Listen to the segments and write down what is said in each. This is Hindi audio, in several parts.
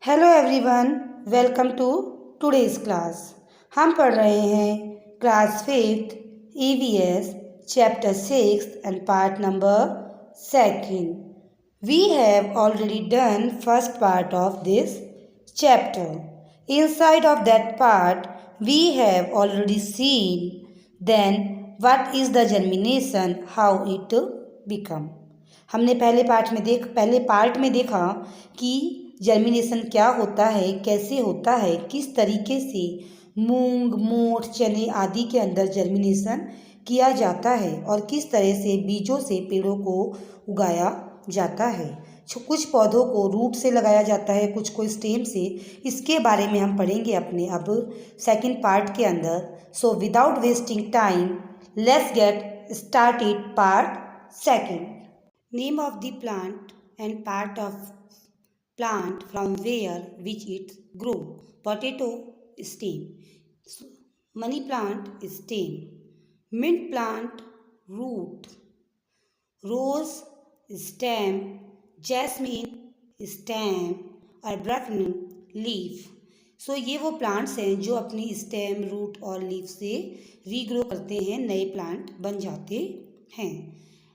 Hello everyone, welcome to today's class. हम पढ़ रहे हैं class fifth EVS chapter 6 and part number 2. We have already done first part of this chapter. Inside of that part we have already seen then what is the germination, how it become. हमने पहले पार्ट में देखा कि जर्मिनेशन क्या होता है, कैसे होता है, किस तरीके से मूंग, मोठ, चने आदि के अंदर जर्मिनेशन किया जाता है और किस तरह से बीजों से पेड़ों को उगाया जाता है। कुछ पौधों को रूट से लगाया जाता है, कुछ को स्टेम से। इसके बारे में हम पढ़ेंगे अपने अब सेकंड पार्ट के अंदर। So without wasting time let's get started part second. Name of the plant and part of plant from where which it grow. Potato stem, money plant stem, mint plant root, rose stem, jasmine stem और ब्रैक्टन लीफ. सो ये वो प्लांट्स हैं जो अपनी स्टेम, रूट और लीफ से रीग्रो करते हैं, नए प्लांट बन जाते हैं.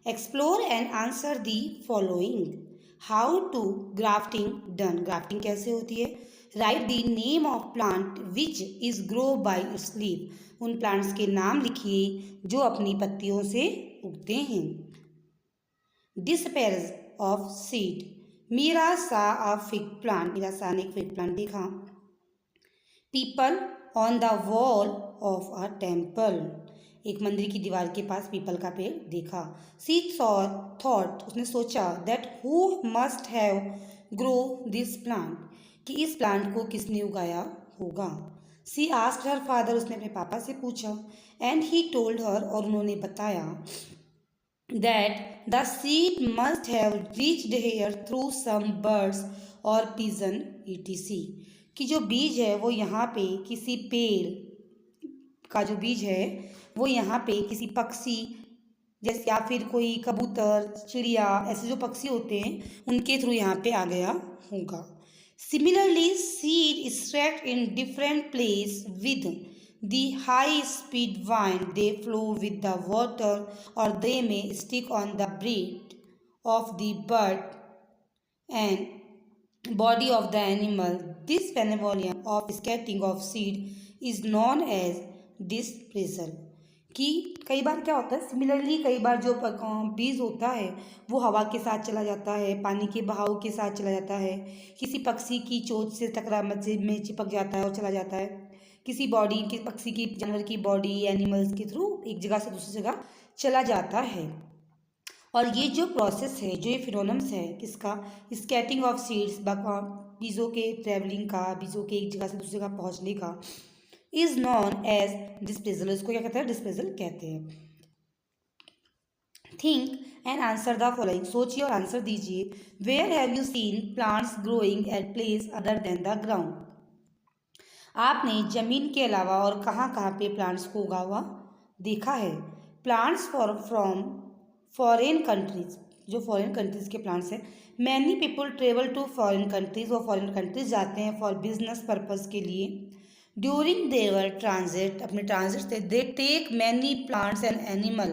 Explore and answer the following. How to grafting done. Grafting कैसे होती है. Write the name of plant which is grow by its leaf. उन प्लांट्स के नाम लिखिए जो अपनी पत्तियों से उगते हैं. डिस्पेयर्स ऑफ सीड. मीरा सा अ फिग प्लांट. मीरा सा ने एक फिग प्लांट देखा. People on the wall of a temple. एक मंदिर की दीवार के पास पीपल का पेड़ देखा. सी थॉट, उसने सोचा, that who must have grow this plant, कि इस प्लांट को किसने उगाया होगा. सी आस्क्ड हर फादर, उसने अपने पापा से पूछा. एंड ही टोल्ड हर, और उन्होंने बताया, that the seed must have reached here through some birds और पिजन etc. कि जो बीज है वो यहाँ पे किसी पेड़ का जो बीज है वो यहाँ पे किसी पक्षी, जैसे या फिर कोई कबूतर, चिड़िया, ऐसे जो पक्षी होते हैं उनके थ्रू यहाँ पे आ गया होगा. Similarly seed स्ट्रैक्ट in different place with the high speed wind. They flow with the water और दे में stick on the breed of the bird and body of the animal. This phenomenon of scattering of seed is known as dispersal. कि कई बार क्या होता है, सिमिलरली कई बार जो बीज होता है वो हवा के साथ चला जाता है, पानी के बहाव के साथ चला जाता है, किसी पक्षी की चोंच से टकरा में चिपक जाता है और चला जाता है, किसी बॉडी की पक्षी की, जानवर की बॉडी, एनिमल्स के थ्रू एक जगह से दूसरी जगह चला जाता है. और ये जो प्रोसेस है, जो ये फिनोमेनन है किसका, स्कैटरिंग ऑफ सीड्स, बीजों के ट्रेवलिंग का, बीजों के एक जगह से दूसरी जगह पहुंचने का, इज नॉन एज डिस्पेजल. इसको क्या कहते हैं, डिस्पेजल कहते हैं. Think and answer the following. सोचिए और आंसर दीजिए. Where have you seen plants growing at place other than the ground. आपने जमीन के अलावा और कहाँ कहाँ पे प्लांट्स को उगा हुआ देखा है. प्लांट्स फ्रॉम फॉरेन कंट्रीज, जो फॉरेन कंट्रीज के प्लांट्स हैं. Many people travel to foreign countries, वो फॉरेन कंट्रीज जाते हैं फॉर बिजनेस पर्पज़ के लिए. ड्यूरिंग देयर ट्रांजिट, अपने ट्रांजिट से, they take many plants and animal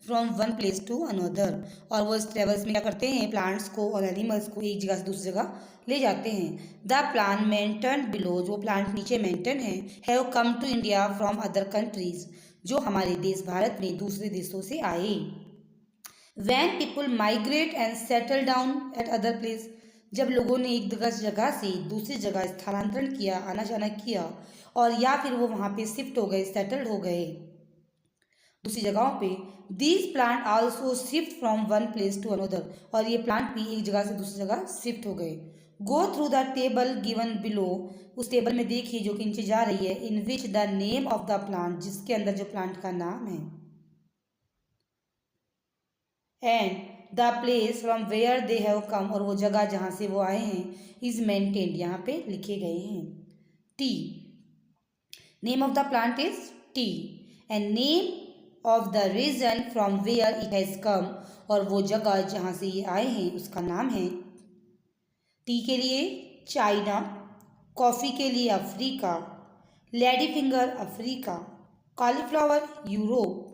from one place to another. और वो इस ट्रेवल्स में क्या करते हैं, प्लांट्स को और एनिमल्स को एक जगह से दूसरी जगह ले जाते हैं. द प्लांट मेंटेन बिलो, जो प्लांट नीचे मेंटेन है, have come to India from other countries, जो हमारे देश भारत में दूसरे देशों से आए. When people migrate and settle down at other place, जब लोगों ने एक जगह से दूसरी जगह स्थानांतरण किया, आना जाना किया, और या फिर वो वहाँ पे शिफ्ट हो गए, सेटल्ड हो गए दूसरी जगहों पे. These plant also shift from one place to another, और ये प्लांट भी एक जगह से दूसरी जगह शिफ्ट हो गए. Go through the table given below. उस टेबल में देखिए जो कि नीचे जा रही है. In which the name of the plant, जिसके अंदर जो प्लांट का नाम है, and the place from where they have come, और वो जगह जहाँ से वो आए हैं, इज मेंटेन्ड, यहाँ पे लिखे गए हैं. Tea, name of the plant is tea, and name of the region from where it has come, और वो जगह जहाँ से ये आए हैं उसका नाम है. टी के लिए चाइना, कॉफ़ी के लिए Africa, lady finger Africa, cauliflower Europe,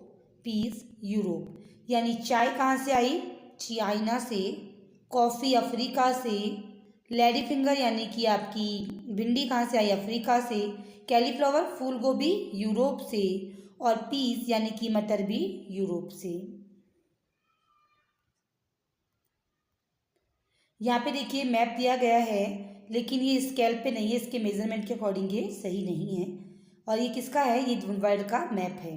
peas Europe. यानी चाय कहाँ से आई? चाइना से, कॉफ़ी अफ्रीका से, लेडी फिंगर यानी कि आपकी भिंडी कहाँ से आई? अफ्रीका से, कैलीफ्लावर फूल गोभी यूरोप से, और पीस यानी कि मटर भी यूरोप से। यहाँ पे देखिए मैप दिया गया है, लेकिन ये स्केल पे नहीं है, इसके मेजरमेंट के अकॉर्डिंग ये सही नहीं है। और ये किसका है? ये वर्ल्ड का मैप है।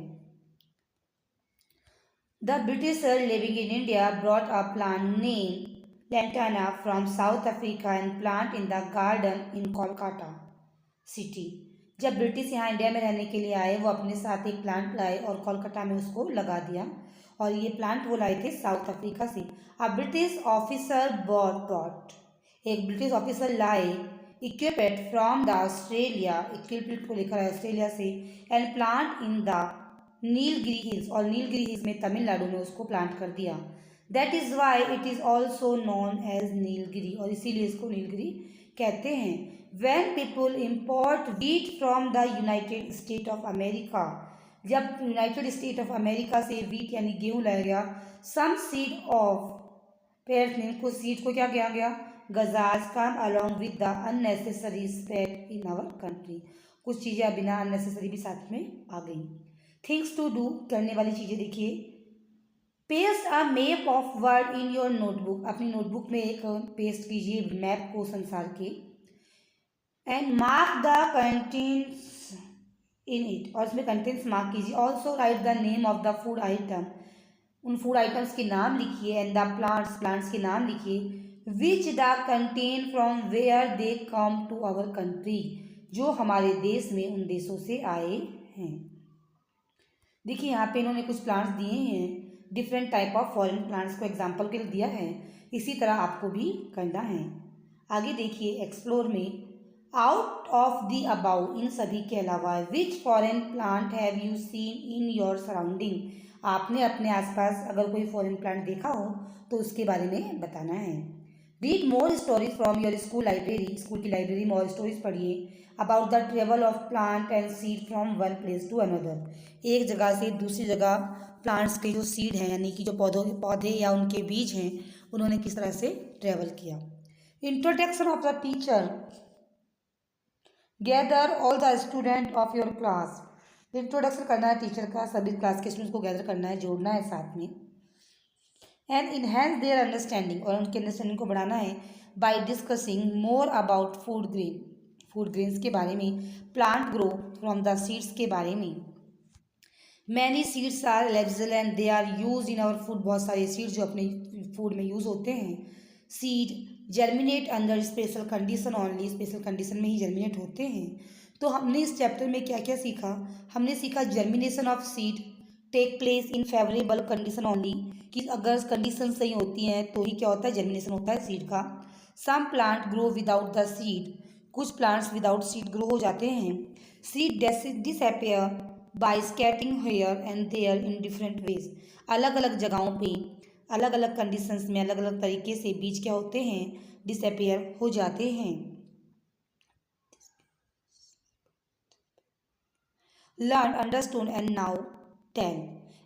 The britisher living in India brought a plant name lantana from south Africa and plant in the garden in Kolkata city. जब ब्रिटिश यहाँ इंडिया में रहने के लिए आए, वो अपने साथ एक प्लांट लाए और कोलकाता में उसको लगा दिया। और ये प्लांट वो लाए थे साउथ अफ्रीका से। अ ब्रिटिश ऑफिसर बॉट एक ब्रिटिश ऑफिसर लाए equipped from the Australia, equipment को लेकर आए ऑस्ट्रेलिया से, and plant in the Nilgiri hills, और नीलगिरी हिल्स में तमिलनाडु में उसको प्लांट कर दिया। That is why it is also known as Nilgiri, और इसीलिए इसको नीलगिरी कहते हैं। When people import wheat from the United States of America, जब यूनाइटेड स्टेट ऑफ अमेरिका से व्हीट यानी गेहूँ लाया गया, सम सीड ऑफ पेयर्स ने कुछ सीड को क्या किया गया? गजाज come along with the unnecessary spread in our country, कुछ चीज़ें बिना अननेसेसरी भी साथ में आ गई। थिंग्स टू डू, करने वाली चीज़ें देखिए। Paste a map of world in your notebook, अपनी नोटबुक में एक पेस्ट कीजिए मैप को संसार के। And mark the contents in it, और इसमें कंटेंट्स मार्क कीजिए। Also write the name of the food item, उन फूड आइटम्स के नाम लिखिए। एंड द प्लांट्स के नाम लिखिए। Which the content from where they come to our country, जो हमारे देश में उन देशों से आए हैं। देखिए यहाँ पे इन्होंने कुछ प्लांट्स दिए हैं, different type of foreign plants को एग्जाम्पल के लिए दिया है। इसी तरह आपको भी करना है। आगे देखिए एक्सप्लोर में, आउट ऑफ द अबाउ, इन सभी के अलावा, which foreign plant have you seen in your surrounding, आपने अपने आसपास अगर कोई फॉरेन प्लांट देखा हो तो उसके बारे में बताना है। Read more stories from your school library, school की लाइब्रेरी में और स्टोरीज पढ़िए। About the travel of plant and seed from one place to another, एक जगह से दूसरी जगह प्लांट्स के जो सीड हैं यानी कि जो पौधे या उनके बीज हैं, उन्होंने किस तरह से ट्रेवल किया। Introduction of the teacher, gather all the student of your class, introduction करना है टीचर का, सभी क्लास के स्टूडेंट्स को गैदर करना है, जोड़ना है साथ में। एंड इन्हेंस देयर अंडरस्टैंडिंग, और उनकी अंडरस्टैंडिंग को बढ़ाना है by discussing more about food grains के बारे में, plant grow from the seeds के बारे में। Many seeds are eligible and they are use in our food, बहुत सारे सीड्स जो अपने फूड में यूज होते हैं। Seed germinate under special condition only, special condition में ही जर्मिनेट होते हैं। तो हमने इस चैप्टर में क्या क्या सीखा? हमने सीखा germination of seed take place in favourable condition only, कि अगर कंडीशन सही होती हैं तो ही क्या होता है? जर्मिनेशन होता है सीड का। Some plant grow without the seed, कुछ प्लांट्स विदाउट सीड ग्रो हो जाते हैं। Seed disappear by scattering here and there in different ways, अलग अलग जगहों पे अलग अलग कंडीशंस में अलग अलग तरीके से बीज क्या होते हैं? डिसअपियर हो जाते हैं। Learn, understood and now tell,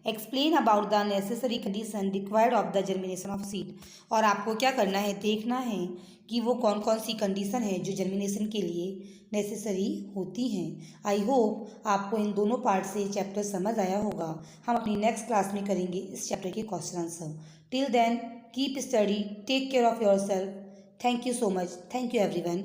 explain about the necessary condition required of the germination of seed, और आपको क्या करना है? देखना है कि वो कौन कौन सी कंडीशन है जो जर्मिनेशन के लिए नेसेसरी होती हैं। आई होप आपको इन दोनों पार्ट से चैप्टर समझ आया होगा। हम अपनी नेक्स्ट क्लास में करेंगे इस चैप्टर के question answer. Till then keep study, take care of your self. Thank you so much. Thank you everyone.